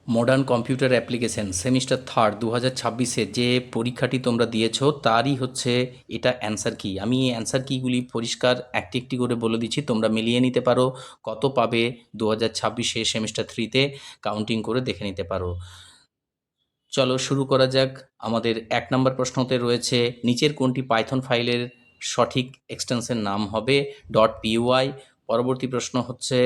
Modern computer application semester third 2026-এ যে পরীক্ষাটি তোমরা দিয়েছো তারই হচ্ছে এটা অ্যান্সার কি। আমি এই অ্যান্সার কিগুলি পরিষ্কার একটি একটি করে বলে দিচ্ছি, তোমরা মিলিয়ে নিতে পারো কত পাবে 2026-এ সেমিস্টার থ্রিতে কাউন্টিং করে দেখে নিতে পারো। চলো শুরু করা যাক। আমাদের 1 নম্বর প্রশ্নতে রয়েছে নিচের কোনটি পাইথন ফাইলের সঠিক এক্সটেনশন নাম হবে .py। পরবর্তী প্রশ্ন হচ্ছে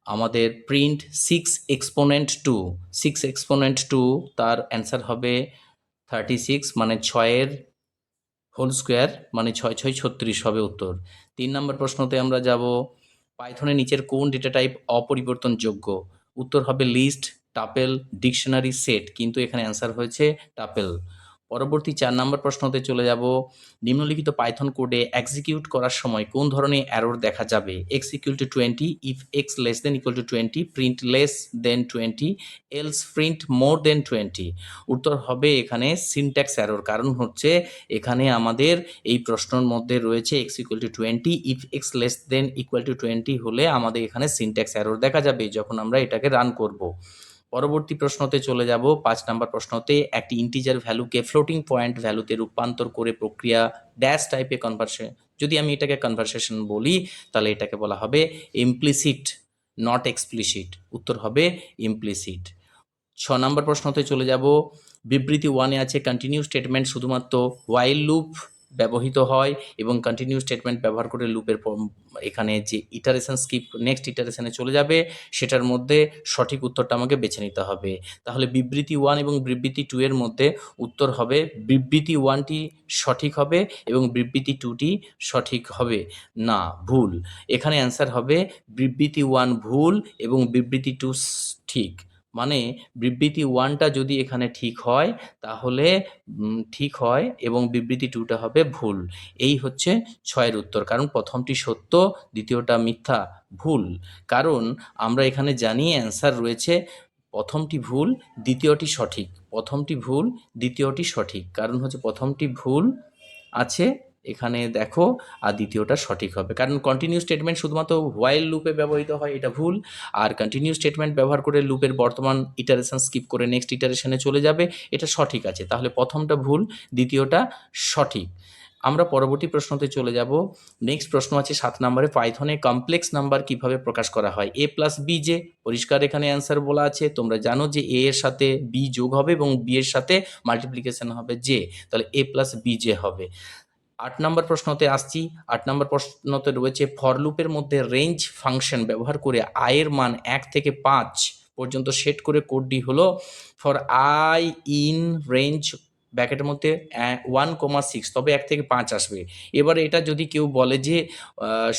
আমাদের প্রিন্ট 6 exponent 2 তার অ্যান্সার হবে 36, মানে 6-এর হোল স্কোয়ার, মানে 6 6 36 হবে উত্তর। 3 নম্বর প্রশ্নতে আমরা যাব পাইথনের নিচের কোন ডেটা টাইপ অপরিবর্তনযোগ্য। উত্তর হবে লিস্ট, টাপেল, ডিকশনারি, সেট, কিন্তু এখানে অ্যান্সার হয়েছে টাপেল। পরবর্তী 4 নম্বর প্রশ্নতে চলে যাব নিম্নলিখিত পাইথন কোডে এক্সিকিউট করার সময় কোন ধরনের এরর দেখা যাবে। x equal to 20, if x less than equal to 20, print less than 20, else print more than 20। উত্তর হবে এখানে সিনট্যাক্স এরর, কারণ হচ্ছে এখানে আমাদের এই প্রশ্নের মধ্যে রয়েছে x equal to 20, if x less than equal to 20 হলে আমাদের এখানে সিনট্যাক্স এরর দেখা যাবে যখন আমরা এটাকে রান করব। পরবর্তী প্রশ্নতে চলে যাব 5 নম্বর প্রশ্নতে একটি ইন্টিজার ভ্যালুকে ফ্লোটিং পয়েন্ট ভ্যালুতে রূপান্তর করে প্রক্রিয়া ড্যাশ টাইপে কনভার্সন, যদি আমি এটাকে কনভারসেশন বলি তাহলে এটাকে বলা হবে ইমপ্লিসিট, নট এক্সপ্লিসিট। উত্তর হবে ইমপ্লিসিট। 6 নম্বর প্রশ্নতে চলে যাব বিবৃতি 1-এ আছে কন্টিনিউ স্টেটমেন্ট শুধুমাত্র ওয়াইল লুপ ব্যবহৃত হয় এবং কন্টিনিউ স্টেটমেন্ট ব্যবহার করে লুপের এখানে যে ইটারেশন স্কিপ নেক্সট ইটারেশনে চলে যাবে সেটার মধ্যে সঠিক উত্তরটা আমাকে বেছে নিতে হবে। তাহলে বিবৃতি 1 এবং বিবৃতি 2 এর মধ্যে উত্তর হবে বিবৃতি 1টি সঠিক হবে এবং বিবৃতি 2টি সঠিক হবে না, ভুল। এখানে অ্যান্সার হবে বিবৃতি 1 ভুল এবং বিবৃতি 2 ঠিক। মানে বিবৃতি 1টা যদি এখানে ঠিক হয় তাহলে ঠিক হয় এবং বিবৃতি 2টা হবে ভুল। এই হচ্ছে 6-এর উত্তর, কারণ প্রথমটি সত্য, দ্বিতীয়টা মিথ্যা, ভুল। কারণ আমরা এখানে জানি অ্যান্সার রয়েছে প্রথমটি ভুল, দ্বিতীয়টি সঠিক, প্রথমটি ভুল, দ্বিতীয়টি সঠিক, কারণ হচ্ছে প্রথমটি ভুল আছে এখানে দেখো আর দ্বিতীয়টা সঠিক হবে, কারণ কন্টিনিউ স্টেটমেন্ট শুধুমাত্র হোয়াইল লুপে ব্যবহৃত হয়, এটা ভুল। আর কন্টিনিউ স্টেটমেন্ট ব্যবহার করে লুপের বর্তমান ইটারেশন স্কিপ করে নেক্সট ইটারেশনে চলে যাবে, এটা সঠিক আছে। তাহলে প্রথমটা ভুল, দ্বিতীয়টা সঠিক। আমরা পরবর্তী প্রশ্নতে চলে যাব। নেক্সট প্রশ্ন আছে 7 নম্বরে পাইথনে কমপ্লেক্স নাম্বার কিভাবে প্রকাশ করা হয়। a প্লাস বি জে, পরিষ্কার এখানে অ্যান্সার বলা আছে, তোমরা জানো যে a এর সাথে b যোগ হবে এবং b এর সাথে মাল্টিপ্লিকেশন হবে j, তাহলে a প্লাস বি জে হবে। 8 নম্বর প্রশ্নতে আসছি। 8 নম্বর প্রশ্নতে রয়েছে ফর লুপের মধ্যে রেঞ্জ ফাংশন ব্যবহার করে আয়ের মান 1 থেকে 5 পর্যন্ত সেট করে কোডটি হলো ফর আই ইন রেঞ্জ ব্র্যাকেটের মধ্যে 1,6, তবে 1 থেকে 5 আসবে। এবারে এটা যদি কেউ বলে যে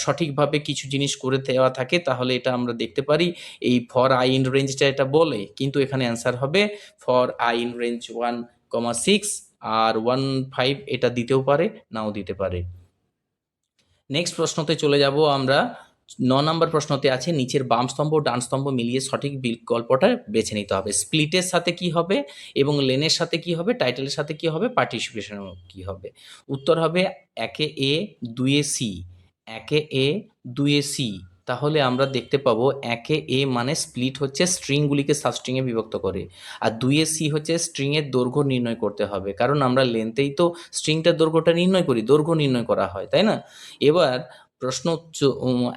সঠিকভাবে কিছু জিনিস করে দেওয়া থাকে তাহলে এটা আমরা দেখতে পারি এই ফর আই ইন রেঞ্জটা এটা বলে, কিন্তু এখানে অ্যান্সার হবে ফর আই ইন রেঞ্জ 1,6 আর 1,5 এটা দিতেও পারে নাও দিতে পারে। নেক্সট প্রশ্নতে চলে যাব আমরা। 9 নম্বর প্রশ্নতে আছে নিচের বাম স্তম্ভ ডান স্তম্ভ মিলিয়ে সঠিক বিকল্পটা বেছে নিতে হবে। স্প্লিটের সাথে কি হবে এবং লেনের সাথে কি হবে, টাইটেলের সাথে কি হবে, পার্টিসিপেশন কি হবে। উত্তর হবে 1-এ এ, 2-এ সি। 1-এ এ, 2-এ সি। তাহলে আমরা দেখতে পাবো 1-এ এ মানে স্প্লিট হচ্ছে স্ট্রিংগুলিকে সাবস্ট্রিংয়ে বিভক্ত করে, আর 2-এ সি হচ্ছে স্ট্রিংয়ের দৈর্ঘ্য নির্ণয় করতে হবে, কারণ আমরা লেন্থেই তো স্ট্রিংটার দৈর্ঘ্যটা নির্ণয় করি, দৈর্ঘ্য নির্ণয় করা হয়, তাই না। এবার প্রশ্ন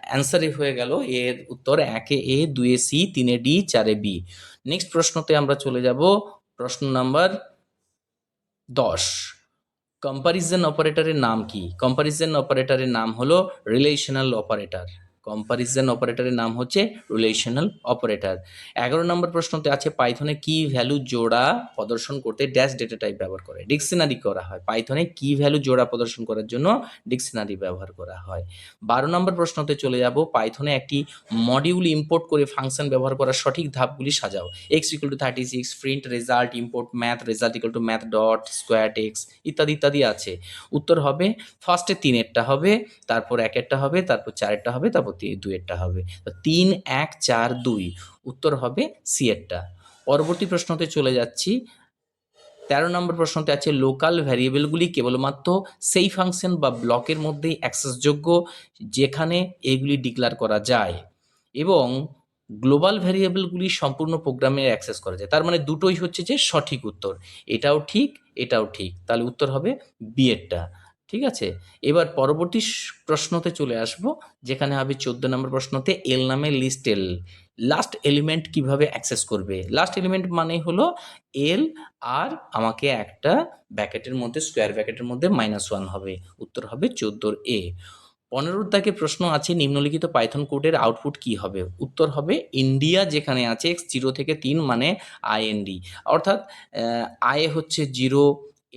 অ্যান্সারই হয়ে গেল এর উত্তর 1-এ এ, 2-এ সি, 3-এ ডি, 4-এ বি। নেক্সট প্রশ্নতে আমরা চলে যাব প্রশ্ন নাম্বার 10। কম্পারিজন অপারেটরের নাম কি। কম্পারিজন অপারেটরের নাম হলো রিলেশনাল অপারেটর। কম্পারিজন অপারেটরের নাম হচ্ছে রিলেশনাল অপারেটর। 11 নম্বর প্রশ্নতে আছে পাইথনে কি ভ্যালু জোড়া প্রদর্শন করতে ড্যাশ ডেটা টাইপ ব্যবহার করে। ডিকশনারি করা হয়। পাইথনে কি ভ্যালু জোড়া প্রদর্শন করার জন্য ডিকশনারি ব্যবহার করা হয়। 12 নম্বর প্রশ্নতে চলে যাব পাইথনে একটি মডিউল ইম্পোর্ট করে ফাংশন ব্যবহার করার সঠিক ধাপগুলি সাজাও। X equal to 36, print result, import math, result equal to math dot square x, ইত্যাদি ইত্যাদি আছে। উত্তর হবে ফার্স্টে 3-এরটা হবে, তারপর 1-এরটা হবে, তারপর 4-এরটা হবে, তারপর 2-এরটা হবে। 3, 1, 4, 2 উত্তর হবে সি এরটা। পরবর্তী প্রশ্নতে চলে যাচ্ছি। 13 নম্বর প্রশ্নতে আছে লোকাল ভ্যারিয়েবলগুলি কেবলমাত্র সেই ফাংশন বা ব্লকের মধ্যেই অ্যাক্সেসযোগ্য যেখানে এগুলি ডিক্লেয়ার করা যায় এবং গ্লোবাল ভ্যারিয়েবলগুলি সম্পূর্ণ প্রোগ্রামে অ্যাক্সেস করা যায়। তার মানে দুটোই হচ্ছে যে সঠিক উত্তর, এটাও ঠিক এটাও ঠিক, তাহলে উত্তর হবে বি এরটা। ঠিক আছে, এবার পরবর্তী প্রশ্নতে চলে আসব, যেখানে হবে 14 নম্বর প্রশ্নতে এল নামে লিস্ট এল লাস্ট এলিমেন্ট কিভাবে অ্যাক্সেস করবে। লাস্ট এলিমেন্ট মানে হলো এল, আর আমাকে একটা ব্র্যাকেটের মধ্যে স্কোয়ার ব্র্যাকেটের মধ্যে -1 হবে, উত্তর হবে 14 এ। 15 দাগে প্রশ্ন আছে নিম্নলিখিত পাইথন কোডের আউটপুট কি হবে, উত্তর হবে ইন্ডিয়া যেখানে আছে x0 থেকে 3 মানে আইএনডি, অর্থাৎ আই হচ্ছে 0,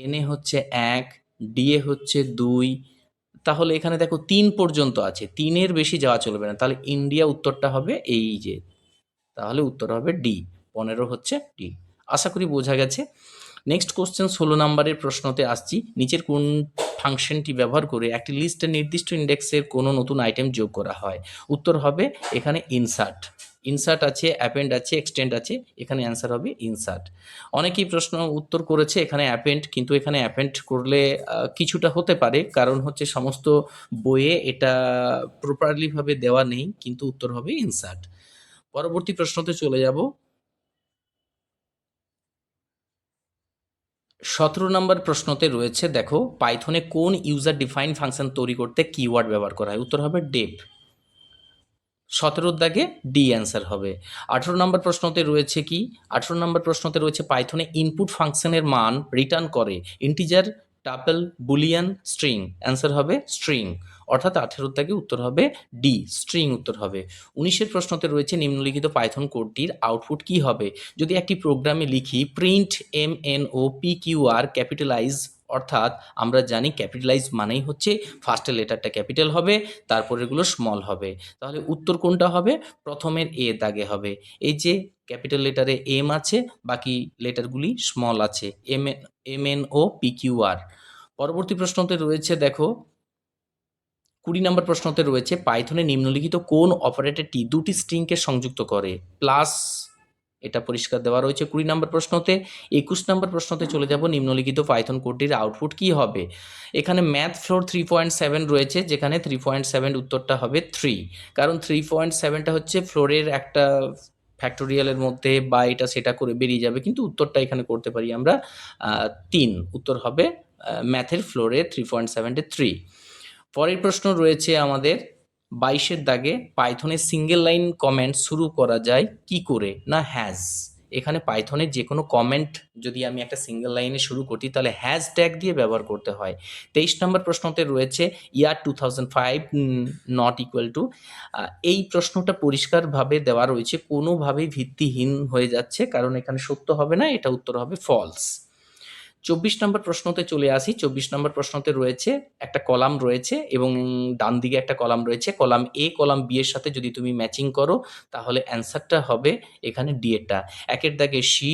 এন এ হচ্ছে 1, ডি এ হচ্ছে 2, তাহলে এখানে দেখো 3 পর্যন্ত আছে, 3-এর বেশি যাওয়া চলবে না, তাহলে ইন্ডিয়া উত্তরটা হবে এই যে, তাহলে উত্তর হবে ডি, 15 হচ্ছে ডি। আশা করি বোঝা গেছে। নেক্সট কোশ্চেন 16 নাম্বারের প্রশ্নতে আসছি, নিচের কোন ফাংশনটি ব্যবহার করে একটি লিস্টের নির্দিষ্ট ইন্ডেক্সের কোনো নতুন আইটেম যোগ করা হয়, উত্তর হবে এখানে ইনসার্ট। ইনসার্ট আছে, অ্যাপেন্ড আছে, এক্সটেন্ড আছে, এখানে অ্যান্সার হবে ইনসার্ট। অনেকেই প্রশ্ন উত্তর করেছে এখানে অ্যাপেন্ড, কিন্তু এখানে অ্যাপেন্ড করলে কিছুটা হতে পারে, কারণ হচ্ছে সমস্ত বইয়ে এটা প্রপারলিভাবে দেওয়া নেই, কিন্তু উত্তর হবে ইনসার্ট। পরবর্তী প্রশ্নতে চলে যাব। 17 নম্বর প্রশ্নতে রয়েছে, দেখো পাইথনে কোন ইউজার ডিফাইন ফাংশন তৈরি করতে কিওয়ার্ড ব্যবহার করা হয়, উত্তর হবে ডেপ। 17 দাগে ডি অ্যান্সার হবে। 18 নম্বর প্রশ্নতে রয়েছে কি, 18 নম্বর প্রশ্নতে রয়েছে পাইথনে ইনপুট ফাংশনের মান রিটার্ন করে integer, tuple, Boolean, string, answer হবে স্ট্রিং, অর্থাৎ 18 দাগে উত্তর হবে ডি, স্ট্রিং উত্তর হবে। 19-এর প্রশ্নতে রয়েছে নিম্নলিখিত পাইথন কোডটির আউটপুট কি হবে, যদি একটি প্রোগ্রামে লিখি প্রিন্ট MNOPQR ক্যাপিটালাইজ, অর্থাৎ আমরা জানি ক্যাপিটালাইজ মানেই হচ্ছে ফার্স্টের লেটারটা ক্যাপিটাল হবে, তারপরেরগুলো স্মল হবে, তাহলে উত্তর কোনটা হবে, প্রথমের এ দাগে হবে। এই যে ক্যাপিটাল লেটারে এম আছে, বাকি লেটারগুলি স্মল আছে, MNOPQR। পরবর্তী প্রশ্নতে রয়েছে, দেখো 20 নম্বর প্রশ্নতে রয়েছে পাইথনে নিম্নলিখিত কোন অপারেটরটি দুটি স্ট্রিংকে সংযুক্ত করে, প্লাস, এটা পরিষ্কার দেওয়া রয়েছে 20 নম্বর প্রশ্নতে। 21 নম্বর প্রশ্নতে চলে যাব, নিম্নলিখিত পাইথন কোডটির আউটপুট কি হবে, এখানে ম্যাথ ফ্লোর 3.7 রয়েছে, যেখানে 3.7 উত্তরটা হবে 3, কারণ 3.7টা হচ্ছে ফ্লোরের একটা ফ্যাক্টোরিয়ালের মধ্যে বা এটা সেটা করে বেরিয়ে যাবে, কিন্তু উত্তরটা এখানে করতে পারি আমরা 3, উত্তর হবে ম্যাথের ফ্লোরে 3.7-এ 3। পরের প্রশ্ন রয়েছে আমাদের 22-এর দাগে, পাইথনে সিঙ্গেল লাইন কমেন্ট শুরু করা যায় কি করে, না হ্যাজ। এখানে পাইথনের যে কোনো কমেন্ট যদি আমি একটা সিঙ্গেল লাইনে শুরু করি, তাহলে হ্যাজ ট্যাগ দিয়ে ব্যবহার করতে হয়। 23 নম্বর প্রশ্নতে রয়েছে ইয়ার 2005 নট ইকুয়াল টু, এই প্রশ্নটা পরিষ্কারভাবে দেওয়া রয়েছে, কোনোভাবেই ভিত্তিহীন হয়ে যাচ্ছে, কারণ এখানে সত্য হবে না, এটা উত্তর হবে ফলস। 24 নম্বর প্রশ্নতে চলে আসি। 24 নম্বর প্রশ্নতে রয়েছে একটা কলাম রয়েছে এবং ডান দিকে একটা কলাম রয়েছে, কলাম এ কলাম বি এর সাথে যদি তুমি ম্যাচিং করো, তাহলে অ্যান্সারটা হবে এখানে ডি এরটা। 1-এর দাগে সি,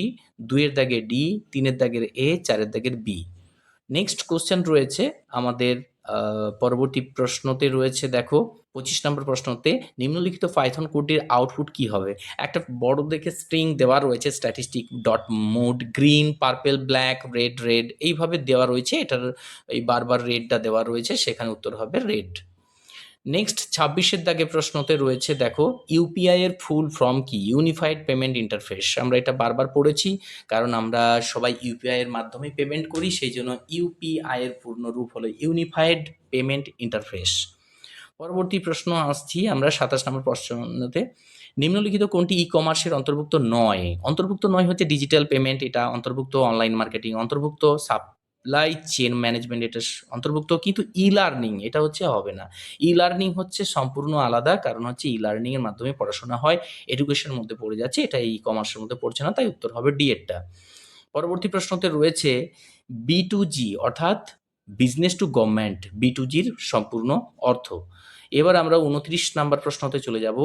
2-এর দাগে ডি, 3-এর দাগের এ, 4-এর দাগের বি। নেক্সট কোশ্চেন রয়েছে আমাদের পরবর্তী প্রশ্নতে রয়েছে, দেখো 25 নম্বর প্রশ্নতে নিম্নলিখিত পাইথন কোডটির আউটপুট কি হবে, একটা বড় দেখে স্ট্রিং দেওয়া রয়েছে statistic dot mode, green, purple, black, red, red এইভাবে দেওয়া রয়েছে, এটার এই বারবার রেডটা দেওয়া রয়েছে, সেখানে উত্তর হবে রেড। নেক্সট 26-এর দাগে প্রশ্নতে রয়েছে, দেখো ইউপিআই এর ফুল ফর্ম কি, ইউনিফাইড পেমেন্ট ইন্টারফেস। আমরা এটা বারবার পড়েছি, কারণ আমরা সবাই ইউপিআই এর মাধ্যমে পেমেন্ট করি, সেই জন্য ইউপিআই এর পূর্ণ রূপ হলো ইউনিফাইড পেমেন্ট ইন্টারফেস। পরবর্তী প্রশ্ন আসছি আমরা 27 নম্বর প্রশ্নতে, নিম্নলিখিত কোনটি ই কমার্সের অন্তর্ভুক্ত নয়, অন্তর্ভুক্ত নয় হচ্ছে ডিজিটাল পেমেন্ট, এটা অন্তর্ভুক্ত অনলাইন মার্কেটিং, অন্তর্ভুক্ত সাপ্লাই চেন ম্যানেজমেন্ট, এটা অন্তর্ভুক্ত, কিন্তু ই লার্নিং এটা হচ্ছে হবে না। ই লার্নিং হচ্ছে সম্পূর্ণ আলাদা, কারণ হচ্ছে ই লার্নিং এর মাধ্যমে পড়াশোনা হয়, এডুকেশনের মধ্যে পড়ে যাচ্ছে, এটা ই কমার্সের মধ্যে পড়ছে না, তাই উত্তর হবে ডি এরটা। পরবর্তী প্রশ্নতে রয়েছে B2G অর্থাৎ বিজনেস টু গভর্নমেন্ট, B2Gর সম্পূর্ণ অর্থ। এবার আমরা 29 নাম্বার প্রশ্নতে চলে যাব।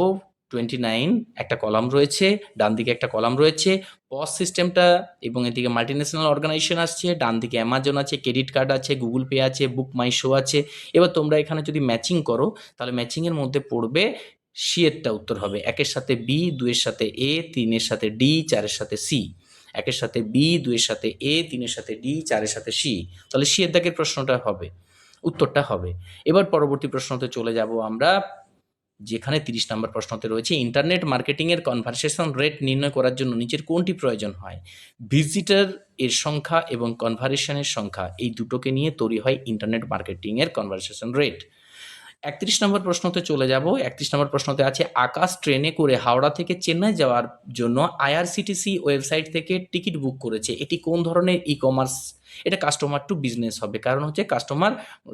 29 একটা কলাম রয়েছে, ডান দিকে একটা কলাম রয়েছে, পজ সিস্টেমটা এবং এদিকে মাল্টিন্যাশনাল অর্গানাইজেশন আসছে, ডান দিকে অ্যামাজন আছে, ক্রেডিট কার্ড আছে, গুগল পে আছে, বুক মাই শো আছে। এবার তোমরা এখানে যদি ম্যাচিং করো, তাহলে ম্যাচিংয়ের মধ্যে পড়বে সি এরটা উত্তর হবে, 1-এর সাথে বি, 2-এর সাথে এ, 3-এর সাথে ডি, 4-এর সাথে সি। 1-এর সাথে বি, 2-এর সাথে এ, 3-এর সাথে ডি, 4-এর সাথে সি, তাহলে সি এর দাগের প্রশ্নটা হবে, উত্তরটা হবে। এবার পরবর্তী প্রশ্নতে চলে যাব আমরা যেখানে 30 নম্বর প্রশ্নতে রয়েছে ইন্টারনেট মার্কেটিংয়ের কনভারসেশন রেট নির্ণয় করার জন্য নিচের কোনটি প্রয়োজন হয়? ভিজিটর এর সংখ্যা এবং কনভারসেশনের সংখ্যা এই দুটোকে নিয়ে তৈরি হয় ইন্টারনেট মার্কেটিংয়ের কনভারসেশন রেট। 31 নম্বর প্রশ্নতে চলে যাব। 31 নম্বর প্রশ্নতে আছে আকাশ ট্রেনে করে হাওড়া থেকে চেন্নাই যাওয়ার জন্য আইআরসিটিসি ওয়েবসাইট থেকে টিকিট বুক করেছে। এটি কোন ধরনের ই-কমার্স? এটা কাস্টমার টু বিজনেস হবে, কারণ হচ্ছে কাস্টমার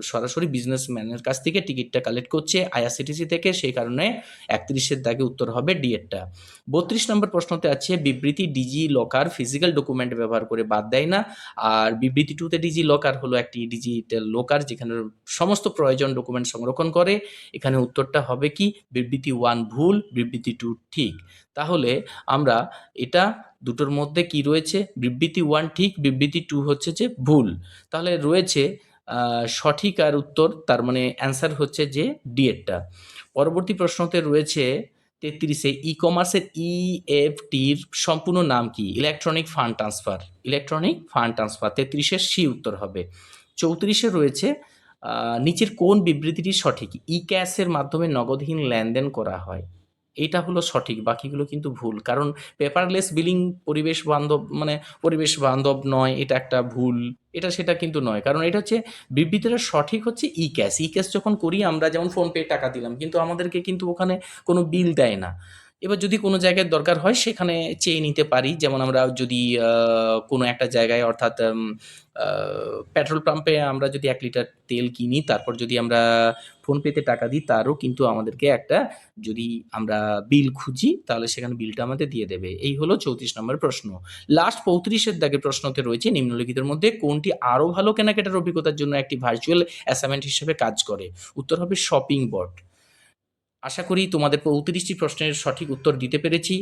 সরাসরি বিজনেসম্যানের কাছ থেকে টিকিটটা কালেক্ট করছে আইআরসিটিসি থেকে, সেই কারণে 31-এর দাগে উত্তর হবে ডি এরটা। 32 নম্বর প্রশ্নতে আছে বিবৃতি ডিজি লকার ফিজিক্যাল ডকুমেন্ট ব্যবহার করে বাদ দেয় না, আর বিবৃতি 2তে ডিজি লকার হলো একটি ডিজিটাল লকার যেখানে সমস্ত প্রয়োজন ডকুমেন্ট সংরক্ষণ করে। এখানে উত্তরটা হবে কি বিবৃতি 1 ভুল, বিবৃতি 2 ঠিক। তাহলে আমরা এটা দুটোর মধ্যে কি রয়েছে, বিবৃতি 1 ঠিক, বিবৃতি 2 হচ্ছে যে ভুল। তাহলে রয়েছে সঠিক আর উত্তর, তার মানে অ্যান্সার হচ্ছে যে ডি এরটা। পরবর্তী প্রশ্নতে রয়েছে 33-এ ই-কমার্সের ইএফটির সম্পূর্ণ নাম কি? Electronic fund transfer. Electronic fund transfer 33-এর সি উত্তর হবে। 34-এ রয়েছে নিচের কোন বিবৃতিটি সঠিক? ই ক্যাশের মাধ্যমে নগদহীন লেনদেন করা হয়। এটা হলো সঠিক, বাকিগুলো কিন্তু ভুল, কারণ পেপারলেস বিলিং পরিবেশ বান্ধব, মানে পরিবেশ বান্ধব নয়, এটা একটা ভুল। এটা সেটা কিন্তু নয়, কারণ এটা হচ্ছে বিবৃতিটা সঠিক হচ্ছে ই ক্যাশ। ই ক্যাশ যখন করি আমরা, যেমন ফোনপে টাকা দিলাম, কিন্তু আমাদেরকে কিন্তু ওখানে কোনো বিল দেয় না। এবার যদি কোনো জায়গায় দরকার হয় সেখানে চেয়ে নিতে পারি, যেমন আমরা যদি কোনো একটা জায়গায়, অর্থাৎ পেট্রোল পাম্পে আমরা যদি 1 লিটার তেল কিনি, তারপর যদি আমরা ফোনপেতে টাকা দিই, তারও কিন্তু আমাদেরকে একটা, যদি আমরা বিল খুঁজি তাহলে সেখানে বিলটা আমাদের দিয়ে দেবে। এই হলো 34 নম্বর প্রশ্ন। লাস্ট 35-এর দাগে প্রশ্নতে রয়েছে নিম্নলিখিতের মধ্যে কোনটি আরও ভালো কেনাকাটার অভিজ্ঞতার জন্য একটি ভার্চুয়াল অ্যাসাইনমেন্ট হিসেবে কাজ করে? উত্তর হবে শপিং বট। আশা করি তোমাদের 35টি প্রশ্নের সঠিক উত্তর দিতে পেরেছি।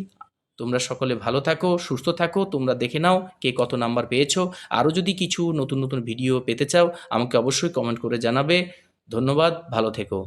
তোমরা সকলে ভালো থাকো, সুস্থ থাকো। তোমরা দেখে নাও কে কত নাম্বার পেয়েছো। আরও যদি কিছু নতুন নতুন ভিডিও পেতে চাও আমাকে অবশ্যই কমেন্ট করে জানাবে। ধন্যবাদ, ভালো থেকো।